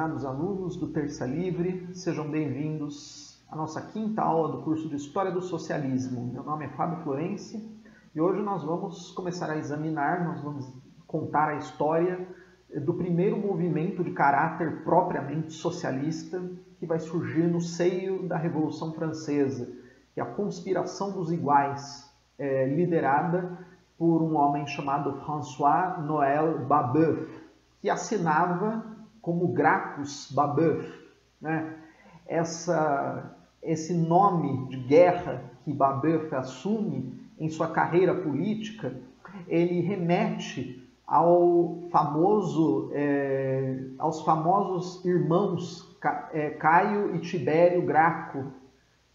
prezados alunos do Terça Livre, sejam bem-vindos à nossa quinta aula do curso de História do Socialismo. Meu nome é Fábio Florenci e hoje nós vamos começar a examinar, nós vamos contar a história do primeiro movimento de caráter propriamente socialista que vai surgir no seio da Revolução Francesa, que é a Conspiração dos Iguais, liderada por um homem chamado François-Noël Babeuf, que assinava como Gracchus Babeuf, né? Esse nome de guerra que Babeuf assume em sua carreira política, ele remete aos famosos irmãos Caio e Tibério Graco,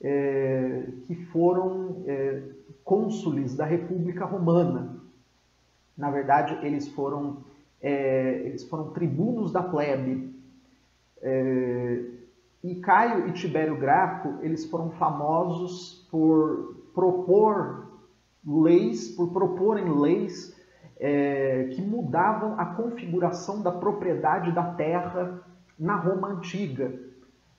que foram cônsules da República Romana. Na verdade, eles foram tribunos da plebe. E Caio e Tibério Graco, eles foram famosos por proporem leis que mudavam a configuração da propriedade da terra na Roma Antiga.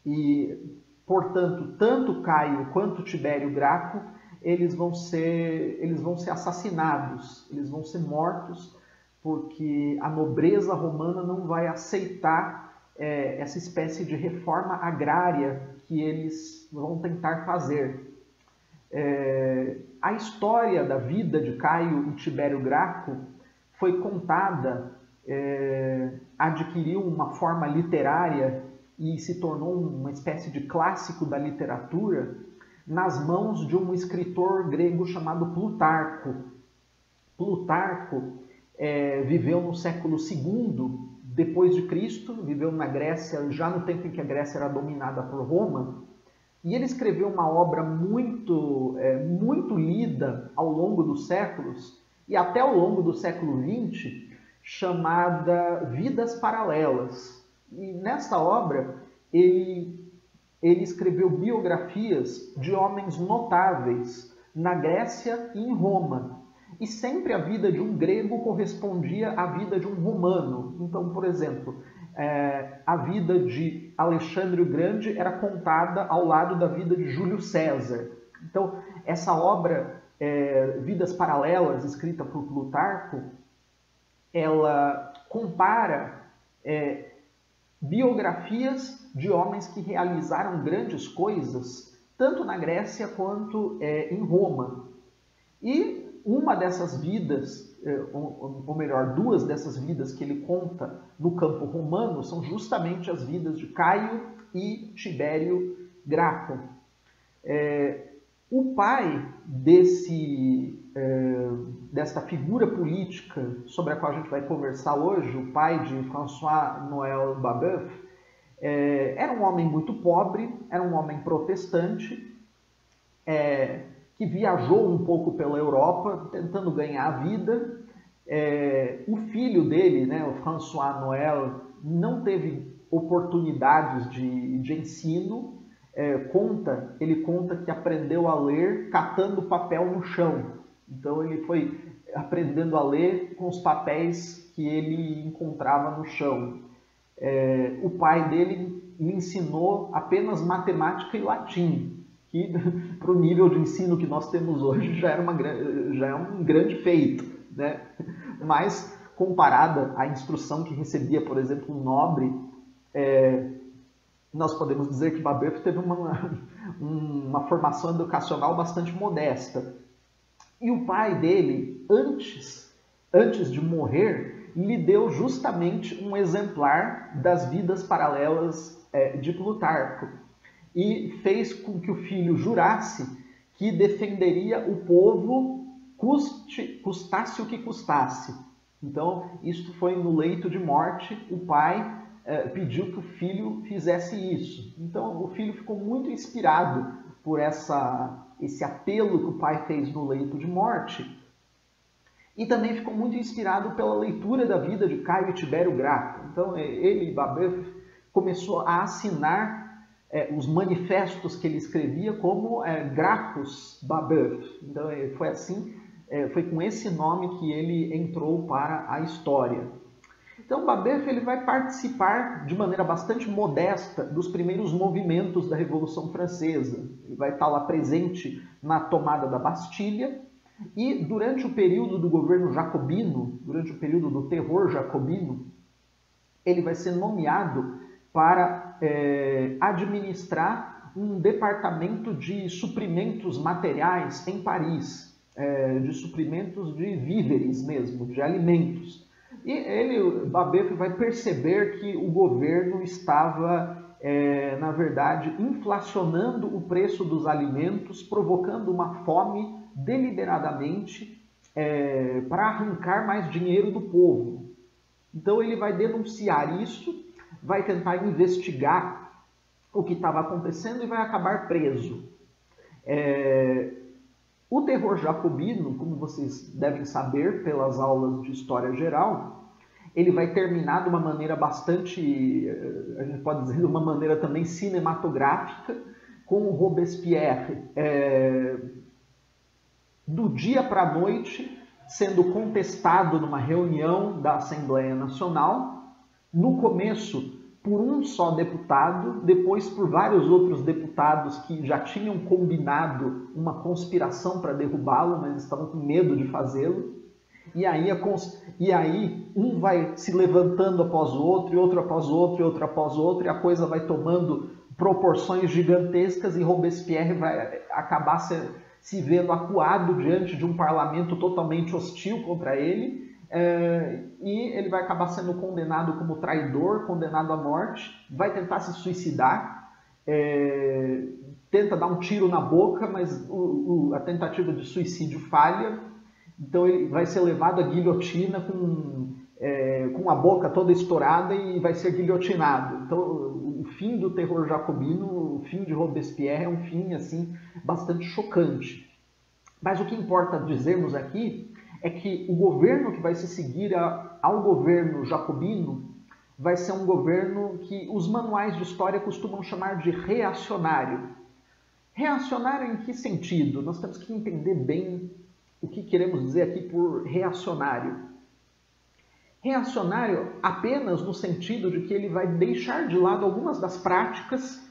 E, portanto, tanto Caio quanto Tibério Graco, eles vão ser assassinados, eles vão ser mortos, porque a nobreza romana não vai aceitar essa espécie de reforma agrária que eles vão tentar fazer. A história da vida de Caio e Tibério Graco foi contada, adquiriu uma forma literária e se tornou uma espécie de clássico da literatura nas mãos de um escritor grego chamado Plutarco. Plutarco viveu no século II depois de Cristo, viveu na Grécia, já no tempo em que a Grécia era dominada por Roma, e ele escreveu uma obra muito lida ao longo dos séculos, e até ao longo do século XX, chamada Vidas Paralelas. E nessa obra, ele escreveu biografias de homens notáveis na Grécia e em Roma. E sempre a vida de um grego correspondia à vida de um romano. Então, por exemplo, a vida de Alexandre o Grande era contada ao lado da vida de Júlio César. Então, essa obra, Vidas Paralelas, escrita por Plutarco, ela compara biografias de homens que realizaram grandes coisas, tanto na Grécia quanto em Roma. E uma dessas vidas, ou melhor, duas dessas vidas que ele conta no campo romano são justamente as vidas de Caio e Tibério Graco. O pai desta figura política sobre a qual a gente vai conversar hoje, o pai de François-Noël Babeuf, era um homem muito pobre, era um homem protestante, que viajou um pouco pela Europa, tentando ganhar a vida. O filho dele, né, o François-Noël, não teve oportunidades de ensino. Ele conta que aprendeu a ler catando papel no chão. Então ele foi aprendendo a ler com os papéis que ele encontrava no chão. O pai dele lhe ensinou apenas matemática e latim, que para o nível de ensino que nós temos hoje já é um grande feito, né? Mas comparada à instrução que recebia, por exemplo, um nobre, nós podemos dizer que Babeuf teve uma formação educacional bastante modesta. E o pai dele, antes de morrer, lhe deu justamente um exemplar das Vidas Paralelas de Plutarco. E fez com que o filho jurasse que defenderia o povo, custasse o que custasse. Então, isso foi no leito de morte, o pai pediu que o filho fizesse isso. Então, o filho ficou muito inspirado por esse apelo que o pai fez no leito de morte, e também ficou muito inspirado pela leitura da vida de Caio e Tibério Graco. Então, ele, Babeuf, começou a assinar os manifestos que ele escrevia como Gracchus Babeuf. Então, foi com esse nome que ele entrou para a história. Então, Babeuf ele vai participar de maneira bastante modesta dos primeiros movimentos da Revolução Francesa. Ele vai estar lá presente na tomada da Bastilha e durante o período do governo jacobino, durante o período do terror jacobino, ele vai ser nomeado para administrar um departamento de suprimentos materiais em Paris, de suprimentos de víveres mesmo, de alimentos. E ele, Babeuf, vai perceber que o governo estava, na verdade, inflacionando o preço dos alimentos, provocando uma fome deliberadamente para arrancar mais dinheiro do povo. Então ele vai denunciar isso, vai tentar investigar o que estava acontecendo e vai acabar preso. O terror jacobino, como vocês devem saber pelas aulas de História Geral, ele vai terminar de uma maneira bastante, a gente pode dizer, de uma maneira também cinematográfica, com o Robespierre, do dia para a noite, sendo contestado numa reunião da Assembleia Nacional, no começo por um só deputado, depois por vários outros deputados que já tinham combinado uma conspiração para derrubá-lo, mas estavam com medo de fazê-lo. E aí um vai se levantando após o outro, e outro após o outro, e outro após o outro, e a coisa vai tomando proporções gigantescas e Robespierre vai acabar se vendo acuado diante de um parlamento totalmente hostil contra ele, e ele vai acabar sendo condenado como traidor, condenado à morte, vai tentar se suicidar, tenta dar um tiro na boca, mas a tentativa de suicídio falha, então ele vai ser levado à guilhotina com a boca toda estourada e vai ser guilhotinado. Então o fim do terror jacobino, o fim de Robespierre é um fim assim bastante chocante. Mas o que importa dizermos aqui é que o governo que vai se seguir ao governo jacobino vai ser um governo que os manuais de história costumam chamar de reacionário. Reacionário em que sentido? Nós temos que entender bem o que queremos dizer aqui por reacionário. Reacionário apenas no sentido de que ele vai deixar de lado algumas das práticas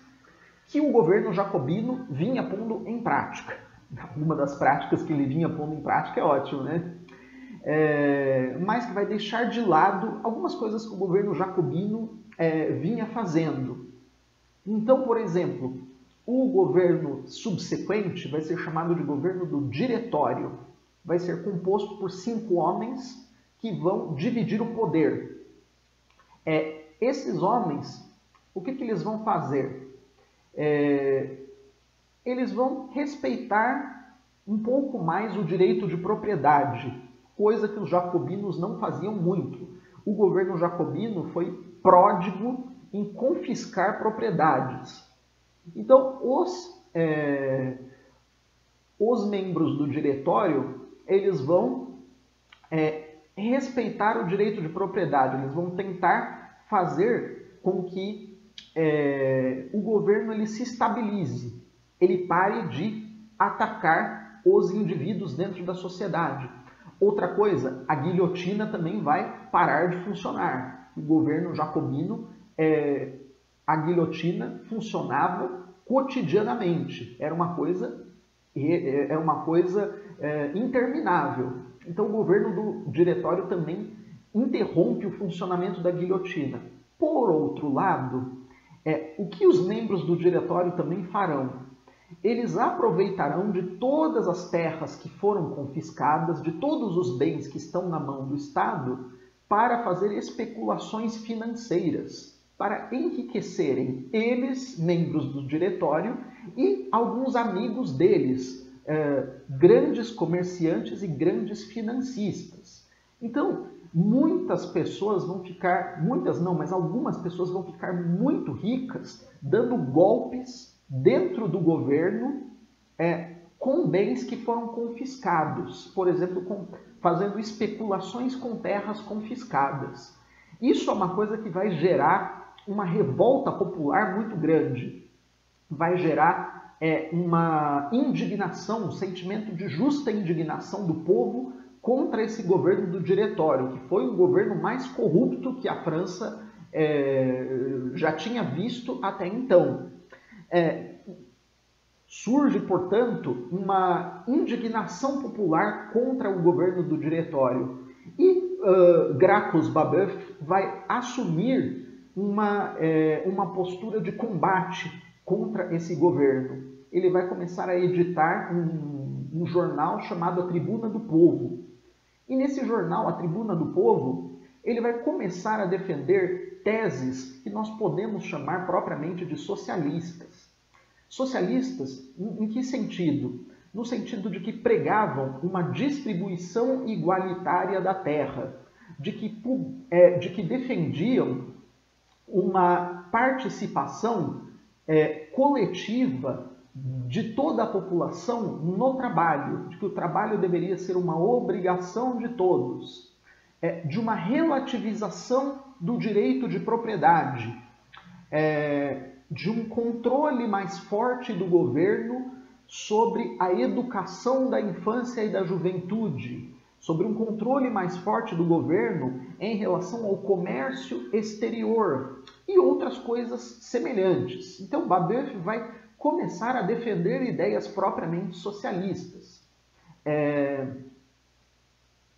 que o governo jacobino vinha pondo em prática. Uma das práticas que ele vinha pondo em prática é ótimo, né? Mas que vai deixar de lado algumas coisas que o governo jacobino vinha fazendo. Então, por exemplo, o governo subsequente vai ser chamado de governo do diretório. Vai ser composto por 5 homens que vão dividir o poder. Esses homens, o que eles vão fazer? Eles vão respeitar um pouco mais o direito de propriedade, coisa que os jacobinos não faziam muito. O governo jacobino foi pródigo em confiscar propriedades. Então, os membros do diretório, eles vão respeitar o direito de propriedade, eles vão tentar fazer com que o governo ele se estabilize, ele pare de atacar os indivíduos dentro da sociedade. Outra coisa, a guilhotina também vai parar de funcionar. O governo jacobino, a guilhotina funcionava cotidianamente, era uma coisa interminável. Então o governo do diretório também interrompe o funcionamento da guilhotina. Por outro lado, o que os membros do diretório também farão? Eles aproveitarão de todas as terras que foram confiscadas, de todos os bens que estão na mão do Estado, para fazer especulações financeiras, para enriquecerem eles, membros do diretório, e alguns amigos deles, grandes comerciantes e grandes financistas. Então, muitas pessoas vão ficar, muitas não, mas algumas pessoas vão ficar muito ricas, dando golpes dentro do governo com bens que foram confiscados, por exemplo, fazendo especulações com terras confiscadas. Isso é uma coisa que vai gerar uma revolta popular muito grande, vai gerar uma indignação, um sentimento de justa indignação do povo contra esse governo do Diretório, que foi o governo mais corrupto que a França já tinha visto até então. Surge, portanto, uma indignação popular contra o governo do Diretório. E Gracchus Babeuf vai assumir uma postura de combate contra esse governo. Ele vai começar a editar um jornal chamado A Tribuna do Povo. E nesse jornal, A Tribuna do Povo, ele vai começar a defender teses que nós podemos chamar propriamente de socialistas. Socialistas, em que sentido? No sentido de que pregavam uma distribuição igualitária da terra, de que defendiam uma participação coletiva de toda a população no trabalho, de que o trabalho deveria ser uma obrigação de todos, de uma relativização do direito de propriedade, de um controle mais forte do governo sobre a educação da infância e da juventude, sobre um controle mais forte do governo em relação ao comércio exterior e outras coisas semelhantes. Então, Babeuf vai começar a defender ideias propriamente socialistas.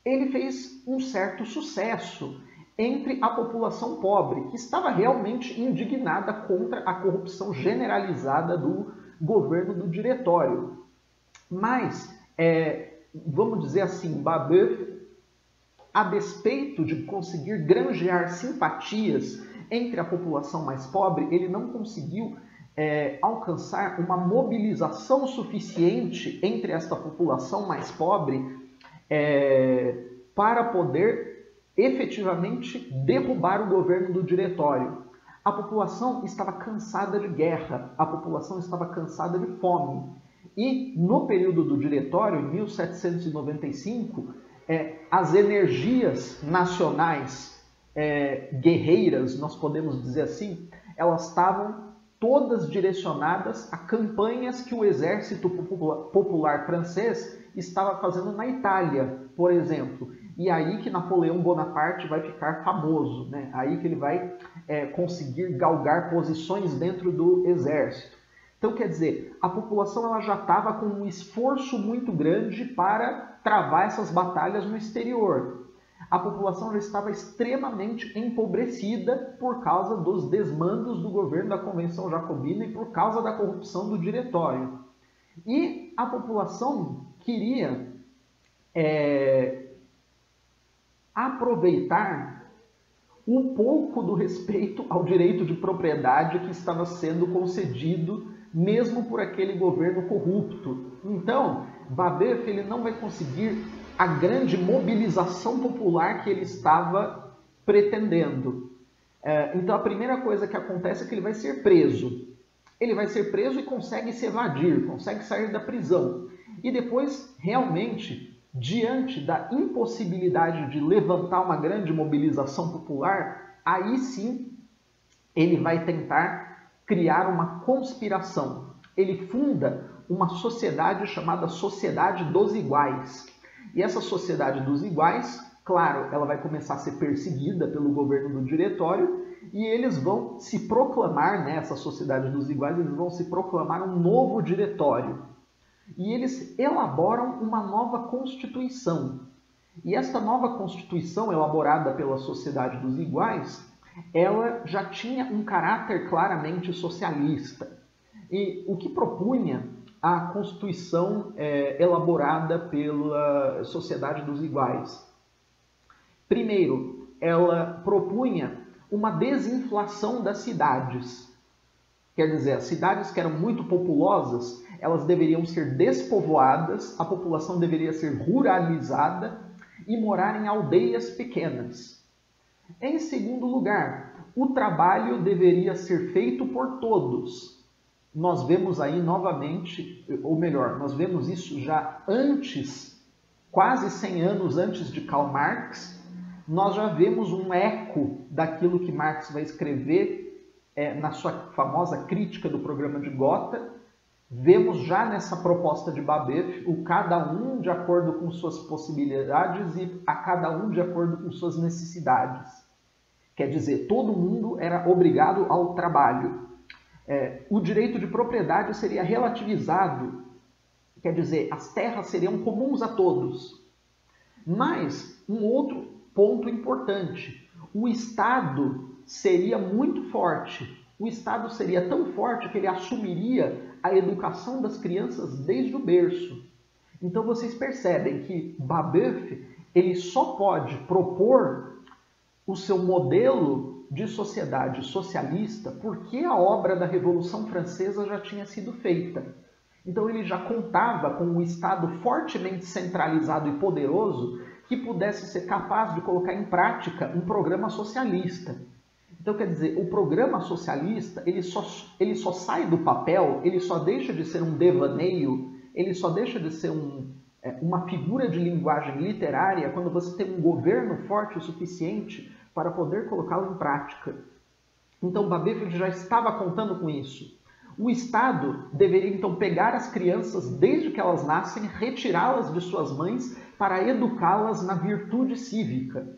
Ele fez um certo sucesso entre a população pobre, que estava realmente indignada contra a corrupção generalizada do governo do Diretório. Mas, vamos dizer assim, Babeuf, a despeito de conseguir granjear simpatias entre a população mais pobre, ele não conseguiu alcançar uma mobilização suficiente entre esta população mais pobre para poder efetivamente derrubar o governo do Diretório. A população estava cansada de guerra, a população estava cansada de fome. E no período do Diretório, em 1795, as energias nacionais guerreiras, nós podemos dizer assim, elas estavam todas direcionadas a campanhas que o exército popular francês estava fazendo na Itália, por exemplo. E aí que Napoleão Bonaparte vai ficar famoso, né? Aí que ele vai conseguir galgar posições dentro do exército. Então, quer dizer, a população ela já estava com um esforço muito grande para travar essas batalhas no exterior. A população já estava extremamente empobrecida por causa dos desmandos do governo da Convenção Jacobina e por causa da corrupção do Diretório. E a população queria aproveitar um pouco do respeito ao direito de propriedade que estava sendo concedido mesmo por aquele governo corrupto. Então, Babeuf ele não vai conseguir a grande mobilização popular que ele estava pretendendo. Então, a primeira coisa que acontece é que ele vai ser preso. Ele vai ser preso e consegue se evadir, consegue sair da prisão. E depois, realmente, diante da impossibilidade de levantar uma grande mobilização popular, aí sim ele vai tentar criar uma conspiração. Ele funda uma sociedade chamada Sociedade dos Iguais. E essa Sociedade dos Iguais, claro, ela vai começar a ser perseguida pelo governo do Diretório e eles vão se proclamar, essa Sociedade dos Iguais, eles vão se proclamar um novo Diretório. E eles elaboram uma nova Constituição. E esta nova Constituição, elaborada pela Sociedade dos Iguais, ela já tinha um caráter claramente socialista. E o que propunha a Constituição elaborada pela Sociedade dos Iguais? Primeiro, ela propunha uma desinflação das cidades. Quer dizer, as cidades que eram muito populosas, elas deveriam ser despovoadas, a população deveria ser ruralizada e morar em aldeias pequenas. Em segundo lugar, o trabalho deveria ser feito por todos. Nós vemos aí novamente, ou melhor, nós vemos isso já antes, quase 100 anos antes de Karl Marx, nós já vemos um eco daquilo que Marx vai escrever na sua famosa crítica do programa de Gotha, Vemos já nessa proposta de Babeuf o cada um de acordo com suas possibilidades e a cada um de acordo com suas necessidades. Quer dizer, todo mundo era obrigado ao trabalho. O direito de propriedade seria relativizado, quer dizer, as terras seriam comuns a todos. Mas um outro ponto importante, o Estado seria muito forte. O Estado seria tão forte que ele assumiria a educação das crianças desde o berço. Então vocês percebem que Babeuf ele só pode propor o seu modelo de sociedade socialista porque a obra da Revolução Francesa já tinha sido feita. Então ele já contava com um Estado fortemente centralizado e poderoso que pudesse ser capaz de colocar em prática um programa socialista. Então, quer dizer, o programa socialista, ele só sai do papel, ele só deixa de ser um devaneio, ele só deixa de ser uma figura de linguagem literária quando você tem um governo forte o suficiente para poder colocá-lo em prática. Então, Babeuf já estava contando com isso. O Estado deveria, então, pegar as crianças desde que elas nascem, retirá-las de suas mães para educá-las na virtude cívica.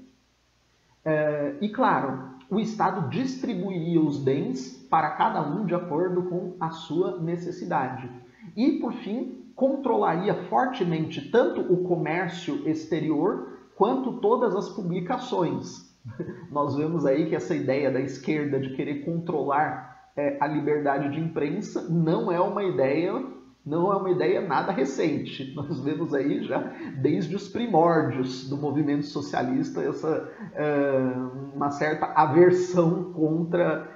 E, claro, o Estado distribuiria os bens para cada um de acordo com a sua necessidade. E, por fim, controlaria fortemente tanto o comércio exterior quanto todas as publicações. Nós vemos aí que essa ideia da esquerda de querer controlar a liberdade de imprensa não é uma ideia nada recente. Nós vemos aí já desde os primórdios do movimento socialista uma certa aversão contra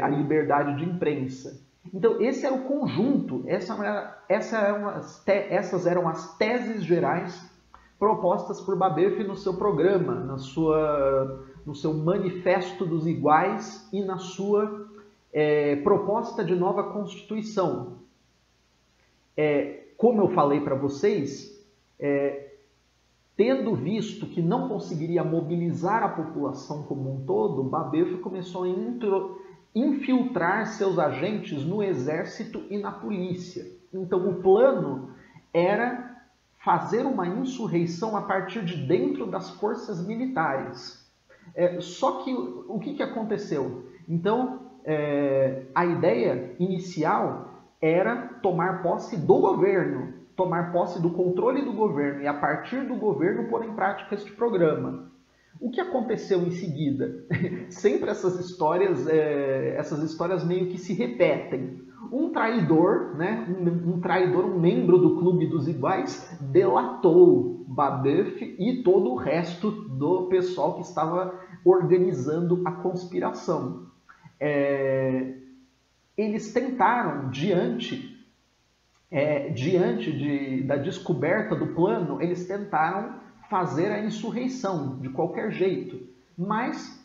a liberdade de imprensa. Então esse era o conjunto, essas eram as teses gerais propostas por Babeuf no seu programa, no seu Manifesto dos Iguais e na sua proposta de nova Constituição. Como eu falei para vocês, tendo visto que não conseguiria mobilizar a população como um todo, Babeuf começou a infiltrar seus agentes no exército e na polícia. Então o plano era fazer uma insurreição a partir de dentro das forças militares. Só que o que aconteceu? Então a ideia inicial era tomar posse do governo, tomar posse do controle do governo e a partir do governo pôr em prática este programa. O que aconteceu em seguida? Sempre essas histórias meio que se repetem. Um traidor, um membro do Clube dos Iguais, delatou Babeuf e todo o resto do pessoal que estava organizando a conspiração. Eles tentaram, diante da descoberta do plano, eles tentaram fazer a insurreição de qualquer jeito. Mas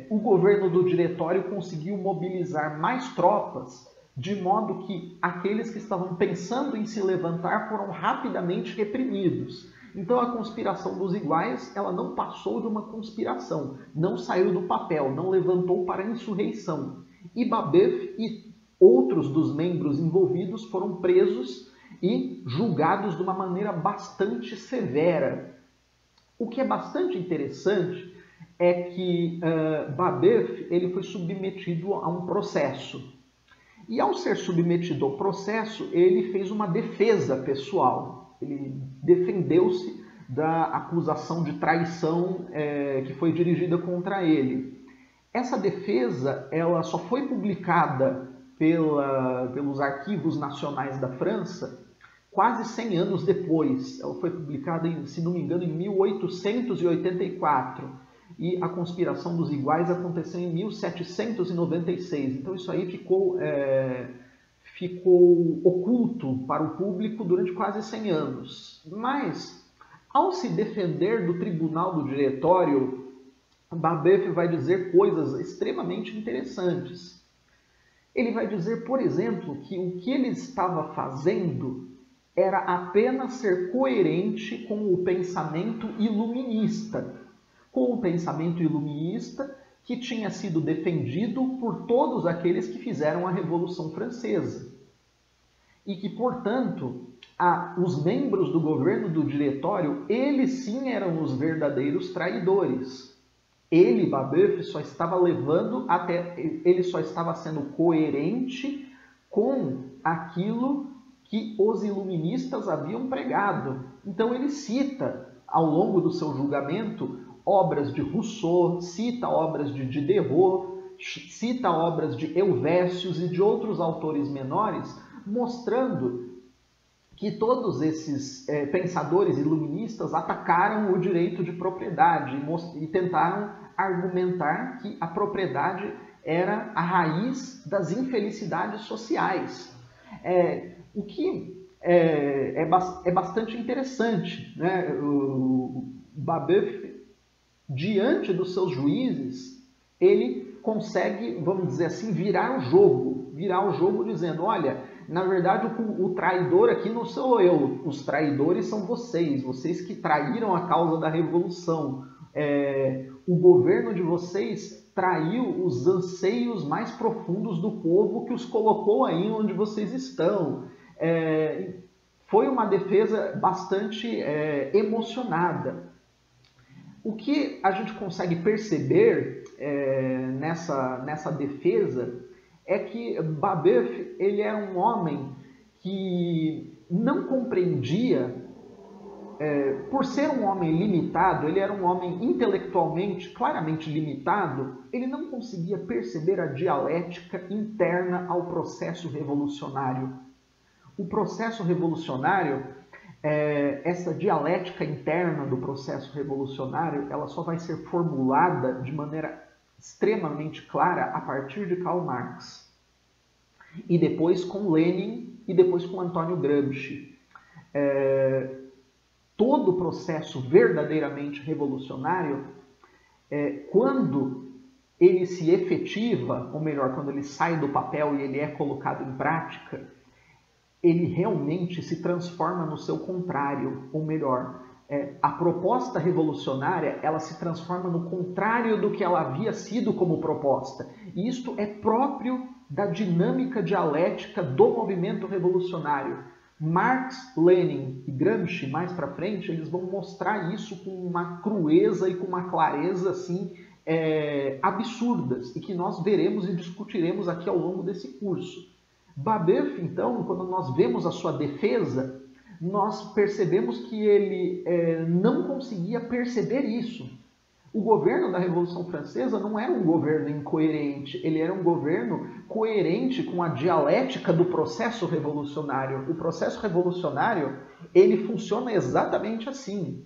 o governo do Diretório conseguiu mobilizar mais tropas, de modo que aqueles que estavam pensando em se levantar foram rapidamente reprimidos. Então a conspiração dos iguais, ela não passou de uma conspiração, não saiu do papel, não levantou para a insurreição. E Babeuf e outros dos membros envolvidos foram presos e julgados de uma maneira bastante severa. O que é bastante interessante é que Babeuf ele foi submetido a um processo. E ao ser submetido ao processo, ele fez uma defesa pessoal. Ele defendeu-se da acusação de traição que foi dirigida contra ele. Essa defesa ela só foi publicada pelos arquivos nacionais da França quase 100 anos depois. Ela foi publicada, se não me engano, em 1884. E a conspiração dos iguais aconteceu em 1796. Então isso aí ficou oculto para o público durante quase 100 anos. Mas, ao se defender do Tribunal do Diretório, Babeuf vai dizer coisas extremamente interessantes. Ele vai dizer, por exemplo, que o que ele estava fazendo era apenas ser coerente com o pensamento iluminista. Com o pensamento iluminista que tinha sido defendido por todos aqueles que fizeram a Revolução Francesa. e que, portanto, os membros do governo do diretório, eles sim eram os verdadeiros traidores. Ele, Babeuf, só estava ele só estava sendo coerente com aquilo que os iluministas haviam pregado. Então ele cita, ao longo do seu julgamento, obras de Rousseau, cita obras de Diderot, cita obras de Helvétius e de outros autores menores, mostrando que todos esses pensadores iluministas atacaram o direito de propriedade e tentaram argumentar que a propriedade era a raiz das infelicidades sociais. O que é bastante interessante, né? O Babeuf, diante dos seus juízes, ele consegue, vamos dizer assim, virar o jogo dizendo, olha, na verdade o traidor aqui não sou eu, os traidores são vocês que traíram a causa da revolução. O governo de vocês traiu os anseios mais profundos do povo que os colocou aí onde vocês estão. Foi uma defesa bastante emocionada. O que a gente consegue perceber nessa defesa é que Babeuf ele era um homem que não compreendia, por ser um homem limitado, ele era um homem intelectualmente claramente limitado, ele não conseguia perceber a dialética interna ao processo revolucionário. O processo revolucionário, essa dialética interna do processo revolucionário, ela só vai ser formulada de maneira extremamente clara a partir de Karl Marx. E depois com Lenin e depois com Antônio Gramsci. Todo o processo verdadeiramente revolucionário, quando ele se efetiva, ou melhor, quando ele sai do papel e ele é colocado em prática, ele realmente se transforma no seu contrário, ou melhor, a proposta revolucionária ela se transforma no contrário do que ela havia sido como proposta. E isto é próprio da dinâmica dialética do movimento revolucionário. Marx, Lenin e Gramsci, mais para frente, eles vão mostrar isso com uma crueza e com uma clareza assim, absurdas, e que nós veremos e discutiremos aqui ao longo desse curso. Babeuf, então, quando nós vemos a sua defesa, nós percebemos que ele não conseguia perceber isso. O governo da Revolução Francesa não era um governo incoerente, ele era um governo coerente com a dialética do processo revolucionário. O processo revolucionário, ele funciona exatamente assim.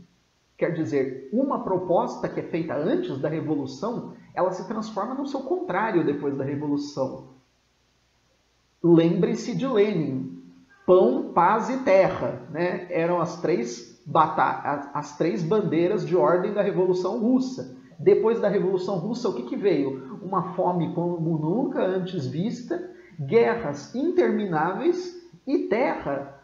Quer dizer, uma proposta que é feita antes da Revolução, ela se transforma no seu contrário depois da Revolução. Lembre-se de Lenin. Pão, paz e terra, né? Eram as três bandeiras de ordem da Revolução Russa. Depois da Revolução Russa, o que veio? Uma fome como nunca antes vista, guerras intermináveis e terra.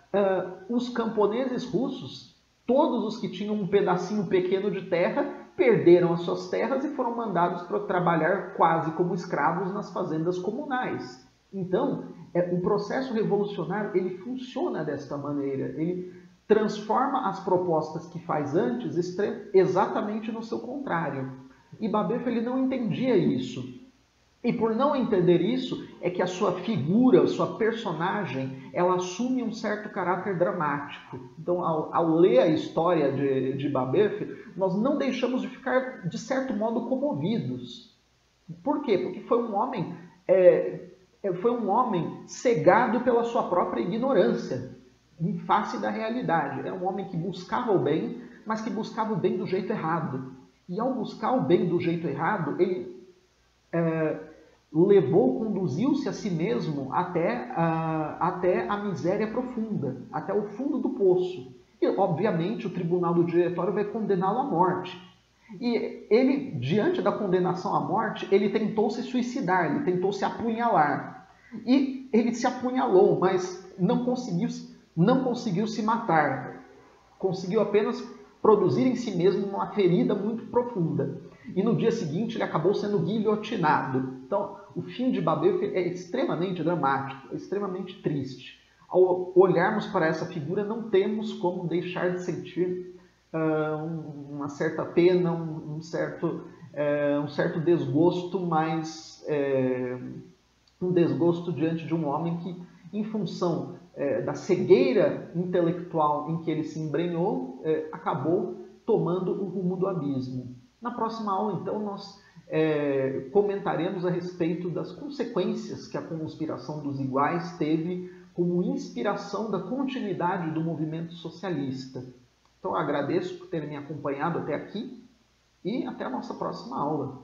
Os camponeses russos, todos os que tinham um pedacinho pequeno de terra, perderam as suas terras e foram mandados para trabalhar quase como escravos nas fazendas comunais. Então, o processo revolucionário ele funciona desta maneira. Ele transforma as propostas que faz antes exatamente no seu contrário. E Babeuf ele não entendia isso. E por não entender isso, é que a sua figura, a sua personagem, ela assume um certo caráter dramático. Então, ao ler a história de Babeuf, nós não deixamos de ficar, de certo modo, comovidos. Por quê? Porque foi um homem cegado pela sua própria ignorância, em face da realidade. Era um homem que buscava o bem, mas que buscava o bem do jeito errado. E ao buscar o bem do jeito errado, ele conduziu-se a si mesmo até a miséria profunda, até o fundo do poço. E, obviamente, o tribunal do diretório vai condená-lo à morte. E ele, diante da condenação à morte, ele tentou se suicidar, ele tentou se apunhalar. E ele se apunhalou, mas não conseguiu se matar. Conseguiu apenas produzir em si mesmo uma ferida muito profunda. E no dia seguinte ele acabou sendo guilhotinado. Então, o fim de Babeuf é extremamente dramático, é extremamente triste. ao olharmos para essa figura, não temos como deixar de sentir uma certa pena, um certo desgosto, mas um desgosto diante de um homem que, em função da cegueira intelectual em que ele se embrenhou, acabou tomando o rumo do abismo. Na próxima aula, então, nós comentaremos a respeito das consequências que a conspiração dos iguais teve como inspiração da continuidade do movimento socialista. Então, eu agradeço por terem me acompanhado até aqui e até a nossa próxima aula.